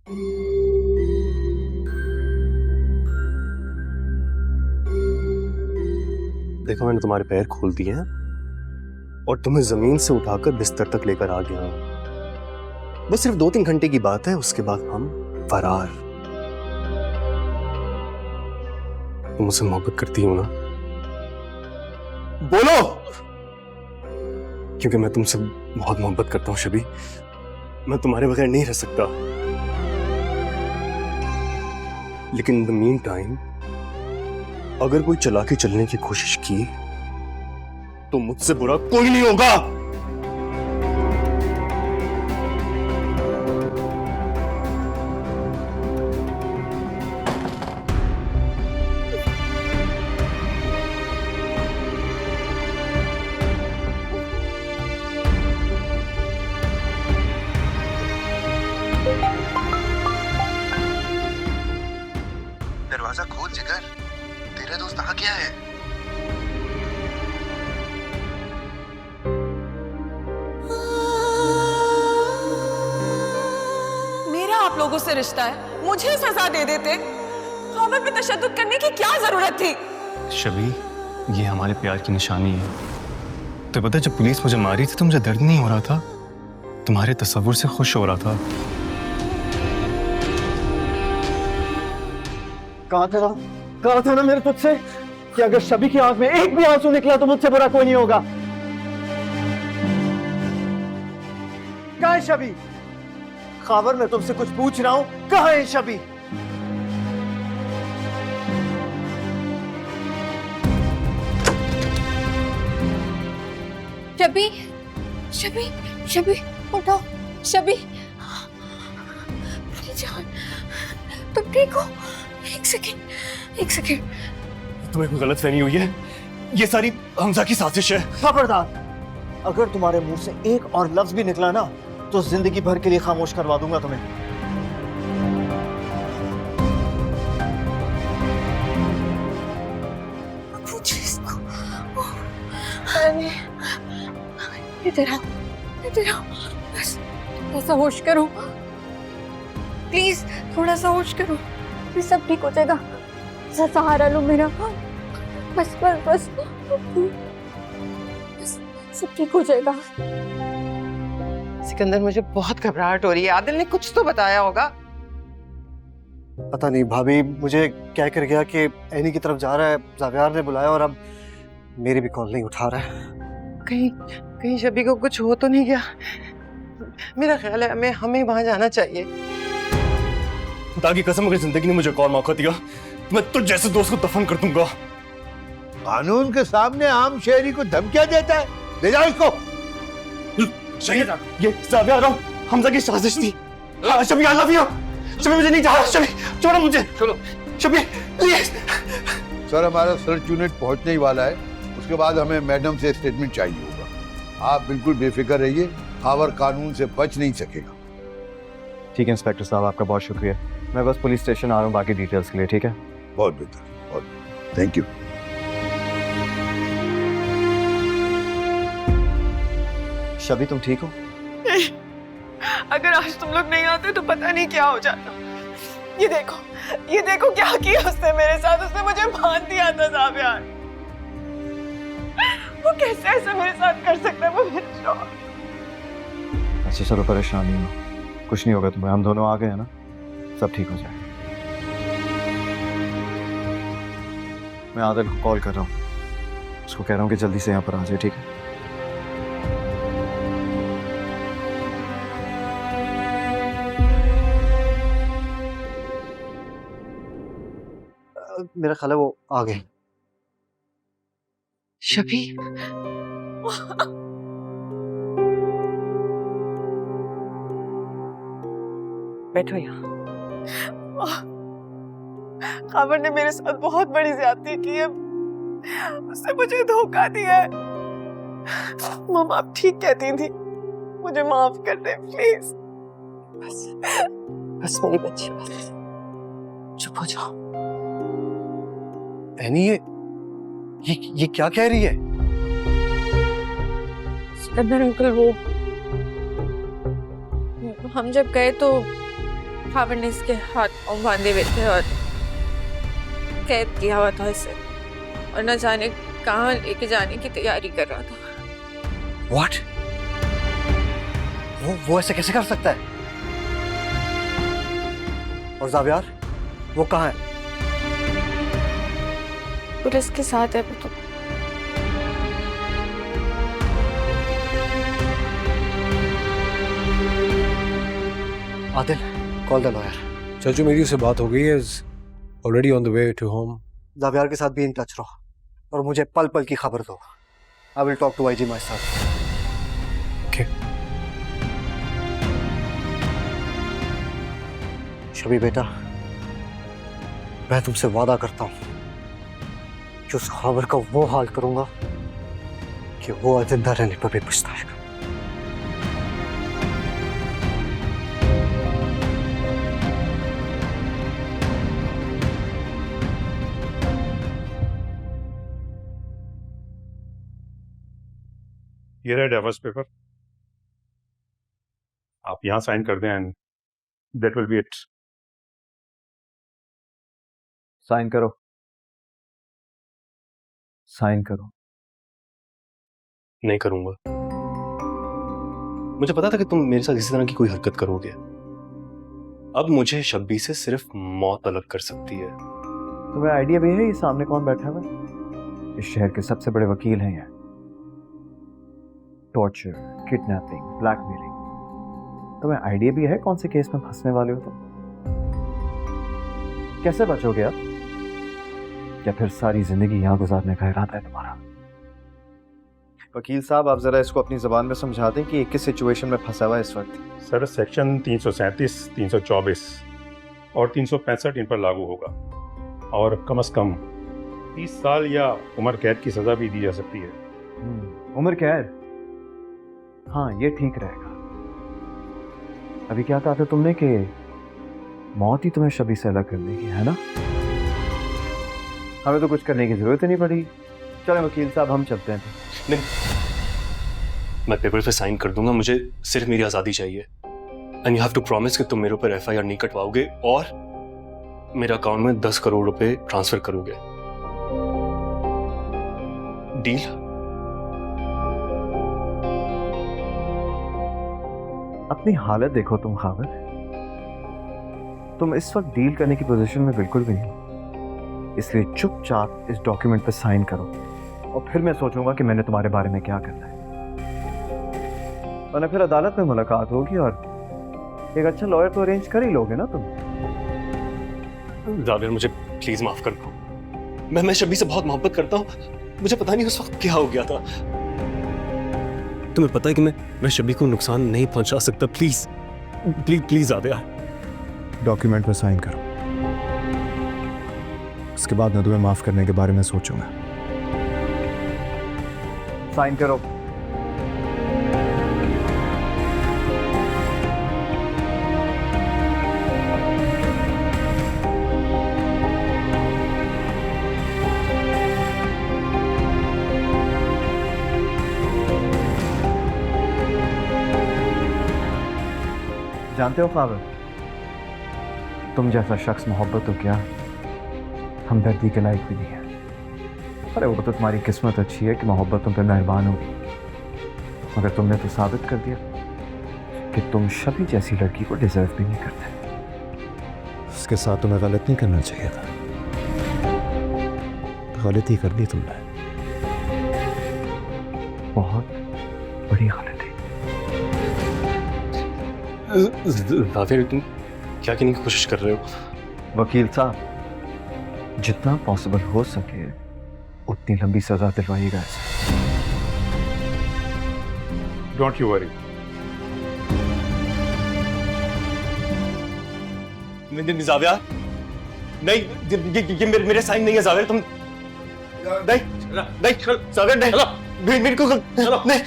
देखो, मैंने तुम्हारे पैर खोल दिए हैं और तुम्हें जमीन से उठाकर बिस्तर तक लेकर आ गया हूं। बस सिर्फ 2-3 घंटे की बात है, उसके बाद हम फरार। तुम मुझसे मोहब्बत करती हो ना? बोलो। क्योंकि मैं तुमसे बहुत मोहब्बत करता हूं शबी। मैं तुम्हारे बगैर नहीं रह सकता। लेकिन इन द मीन टाइम अगर कोई चालाकी चलने की कोशिश की तो मुझसे बुरा कोई नहीं होगा। दरवाजा खोल जिगर, तेरा दोस्त आ गया है। मेरा आप लोगों से रिश्ता है, मुझे सजा दे देते। खावर पे तशद्दुद करने की क्या जरूरत थी? शबी, ये हमारे प्यार की निशानी है। तो पता है, जब पुलिस मुझे मारी थी तो मुझे दर्द नहीं हो रहा था, तुम्हारे तस्वुर से खुश हो रहा था। कहा था ना मेरे तुझसे कि अगर शबी की आंख में एक भी आंसू निकला तो मुझसे बुरा कोई नहीं होगा। कहाँ है शबी? खावर, मैं तुमसे कुछ पूछ रहा हूं, कहाँ है शबी? शबी, शबी, शबी, उठो, शबी, मेरी जान, तुम ठीक हो? एक सेकेंड, एक सेकेंड। तुम्हें कोई गलतफहमी हुई है? ये सारी हमजा की साजिश है। खबरदार, अगर तुम्हारे मुंह से एक और लफ्ज भी निकला ना तो जिंदगी भर के लिए खामोश करवा दूंगा तुम्हें। पूछो इसको। अरे, इधर आओ, इधर आओ, बस थोड़ा सा होश करो, प्लीज थोड़ा सा होश करो, ये सब ठीक हो जाएगा। सहारा लो मेरा, बस बस बस, बस सब ठीक हो जाएगा। सिकंदर, मुझे बहुत घबराहट हो रही है। आदिल ने कुछ तो बताया होगा। पता नहीं भाभी, मुझे क्या कर गया कि एनी की तरफ जा रहा है, जावियार ने बुलाया और अब मेरी भी कॉल नहीं उठा रहा है। कहीं कहीं शबी को कुछ हो तो नहीं गया? मेरा ख्याल है हमें वहां जाना चाहिए। खुदा की कसम, अगर जिंदगी ने मुझे एक और मौका दिया तो मैं तुझ जैसे दोस्त को दफन कर दूंगा। कानून के सामने आम शहरी को धमकियां देता है। ले जाओ इसको। शहीद, ये जावियार और हमजा की साजिश थी। शबी, आई लव यू। शबी, मुझे नहीं जा। शबी, छोड़ो मुझे। छोड़ो शबी, प्लीज। सर, हमारा सर्च यूनिट पहुंचने ही वाला है। उसके बाद हमें मैडम से स्टेटमेंट चाहिए होगा। आप बिल्कुल बेफिक्र रहिए, खावर कानून से बच नहीं सकेगा। ठीक है इंस्पेक्टर साहब, आपका बहुत शुक्रिया। मैं बस पुलिस स्टेशन आ रहा हूँ बाकी डिटेल्स के लिए। ठीक है, बहुत बेहतर, बहुत थैंक यू। शबी तुम ठीक हो? अगर आज तुम लोग नहीं आते तो पता नहीं क्या हो जाता। ये देखो क्या किया उसने मेरे साथ। उसने मुझे बांध दिया था जावियार। वो कैसे ऐसा मेरे साथ कर सकता है? वो मेरा शौहर। अच्छा चलो, परेशान नहीं हो, कुछ नहीं होगा तुम्हें। हम दोनों आ गए हैं ना, सब ठीक हो जाएगा। मैं आदिल को कॉल कर रहा हूँ, उसको कह रहा हूँ कि जल्दी से यहाँ पर आ जाए। ठीक है? मेरा ख्याल है वो आ गए। शबी, बैठो यहाँ। खावर ने मेरे साथ बहुत बड़ी ज्यादती की है। उसने मुझे धोखा दिया है। मम्मा आप ठीक कहती थी, मुझे माफ कर दे प्लीज। बस बस मेरी बच्ची, बस चुप हो जाओ। एनी, ये क्या कह रही है? सिकंदर अंकल, वो हम जब गए तो खाविद ने इसके हाथ पांव बांधे हुए थे और कैद किया हुआ था इसे, और न जाने कहाँ लेके जाने की तैयारी कर रहा था। व्हाट? वो ऐसे कैसे कर सकता है? और जावियार, वो कहाँ है? पुलिस के साथ है वो तो। Adil, call the lawyer. चाचू मेरी उससे बात हो गई है, already on the way to home. Javier के साथ भी इन टच रहो और मुझे पल पल की खबर दो। I will talk to IG myself. Okay. Shabi बेटा, मैं तुमसे वादा करता हूं कि उस खबर का वो हाल करूंगा कि वो जिंदा रहने पर भी पछताएगा। ये रहा डाइवोर्स पेपर, आप यहाँ साइन कर दें and that will be it. Sign करो, साइन करो। नहीं करूंगा। मुझे पता था कि तुम मेरे साथ इसी तरह की कोई हरकत करोगे। अब मुझे शब्बी से सिर्फ मौत अलग कर सकती है। तुम्हें आइडिया भी है ये सामने कौन बैठा हुआ है? इस शहर के सबसे बड़े वकील हैं ये। Torture, kidnapping, blackmailing. तुम्हें आइडिया भी है कौन से केस में फंसने वाले हो तुम? कैसे बचोगे आप? या फिर सारी जिंदगी यहां गुजारने का इरादा है तुम्हारा? वकील साहब, आप जरा इसको अपनी जुबान में समझा दें कि किस सिचुएशन में फंसा हुआ है इस वक्त। सर सेक्शन 337, 324 और 365 इन पर लागू होगा और कम से कम 30 साल या उम्र कैद की सजा भी दी जा सकती है। उम्र कैद? हाँ, ये ठीक रहेगा। अभी क्या कहा था तुमने कि मौत ही तुम्हें शबी से अलग कर देगी, है ना? हमें तो कुछ करने की जरूरत ही नहीं पड़ी। चलो वकील साहब, हम चलते हैं। नहीं, मैं पेपर पे साइन कर दूंगा। मुझे सिर्फ मेरी आजादी चाहिए। And you have to promise कि तुम मेरे ऊपर FIR नहीं कटवाओगे और मेरे अकाउंट में 10 करोड़ रुपए ट्रांसफर करोगे। डील? अपनी हालत देखो तुम खाविद, तुम इस वक्त डील करने की पोजीशन में बिल्कुल भी नहीं, इसलिए चुपचाप इस डॉक्यूमेंट पर साइन करो और फिर मैं सोचूंगा कि मैंने तुम्हारे बारे में क्या करना है। वरना फिर अदालत में मुलाकात होगी और एक अच्छा लॉयर तो अरेंज कर ही लोगे ना तुम। जाविर, मुझे प्लीज माफ कर दो। मैं शबी से बहुत मोहब्बत करता हूँ। मुझे पता नहीं उस वक्त क्या हो गया था। तुम्हें पता है कि मैं शबी को नुकसान नहीं पहुंचा सकता। Please please please Javir, document पर साइन करो, उसके बाद मैं तुम्हें माफ करने के बारे में सोचूंगा। साइन करो। जानते हो खाविद, तुम जैसा शख्स मोहब्बत तो क्या हमदर्दी के लायक भी नहीं है। अरे वो तो तुम्हारी किस्मत अच्छी है कि मोहब्बत तुम पे मेहरबान होगी, मगर तुमने तो साबित कर दिया कि तुम शबी जैसी लड़की को डिजर्व भी नहीं करते। उसके साथ तुम्हें गलत नहीं करना चाहिए था, गलती कर दी तुमने। बहुत बड़ी गलती। जाविर, तुम क्या कहने की कोशिश कर रहे हो? वकील साहब, जितना पॉसिबल हो सके उतनी लंबी सजा दिलवाइएगा इसे। Don't you worry. जाविर, नहीं, ये मेरे साइन नहीं है। जाविर, तुम नहीं, जाविर, नहीं, मेरे को नहीं।